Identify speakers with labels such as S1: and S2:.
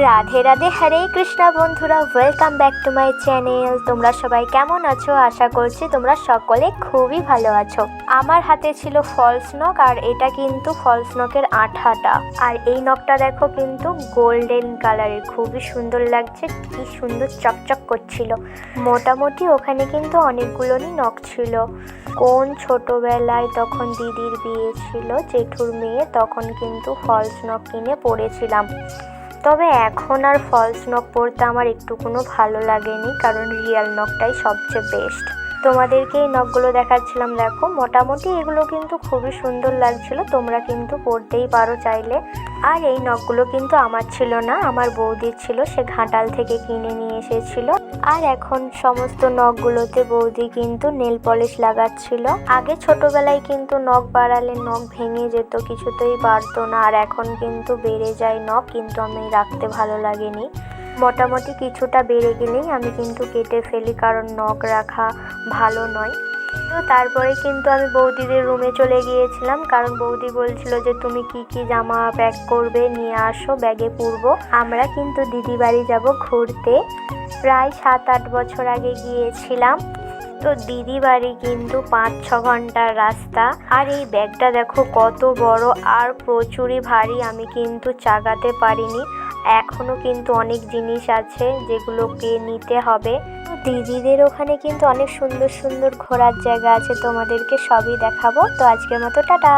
S1: রাধে রাধে, হরে কৃষ্ণা বন্ধুরা, welcome back to my channel. তোমরা সবাই কেমন আছো? আশা করছি তোমরা সকলে খুবই ভালো আছো। আমার হাতে ছিল ফলস নখ, আর এটা কিন্তু ফলস নখের আঠাটা। আর এই নখটা দেখো কিন্তু গোল্ডেন কালারের, খুবই সুন্দর লাগছে, কি সুন্দর চকচক করছিল। মোটামুটি ওখানে কিন্তু অনেকগুলোই নখ ছিল। কোন ছোটবেলায় তখন দিদির বিয়ে ছিল, জেঠুর মেয়ে, তখন কিন্তু ফলস নখ কিনে পরেছিলাম। তবে এখন আর ফলস নখ পরতে আমার একটুকুনো ভালো লাগেনি, কারণ রিয়েল নখটাই সবচেয়ে বেস্ট। তোমাদেরকে এই নখগুলো দেখাচ্ছিলাম, দেখো মোটামুটি এগুলো কিন্তু খুবই সুন্দর লাগছিল। তোমরা কিন্তু পরতেই পারো চাইলে। আর এই নখগুলো কিন্তু আমার ছিল না, আমার বৌদির ছিল, সে ঘাটাল থেকে কিনে নিয়ে এসেছিল। আর এখন সমস্ত নখগুলোতে বৌদি কিন্তু নেল পলিশ লাগাচ্ছিল। আগে ছোটবেলায় কিন্তু নখ বাড়ালে নখ ভেঙে যেত, কিছুতেই বাড়তো না। আর এখন কিন্তু বেড়ে যায় নখ, কিন্তু আমি রাখতে ভালো লাগেনি। মোটামুটি কিছুটা বেড়ে গেলেই আমি কিন্তু কেটে ফেলি, কারণ নখ রাখা ভালো নয়। তো তারপরে কিন্তু আমি বৌদিদের রুমে চলে গিয়েছিলাম, কারণ বৌদি বলছিল যে তুমি কি কি জামা প্যাক করবে নিয়ে আসো, ব্যাগে পুরবো। আমরা কিন্তু দিদি বাড়ি যাব ঘুরতে। প্রায় 7-8 বছর আগে গিয়েছিলাম। তো দিদি বাড়ি কিন্তু 5-6 ঘন্টার রাস্তা। আর এই ব্যাগটা দেখো কত বড় আর প্রচুরই ভারী, আমি কিন্তু চাগাতে পারিনি। এখনো কিন্তু অনেক জিনিস আছে যেগুলোকে নিতে হবে। দিদিদের ওখানে কিন্তু অনেক সুন্দর সুন্দর ঘোরার জায়গা আছে, তোমাদেরকে সবই দেখাবো। তো আজকের মতো টাটা।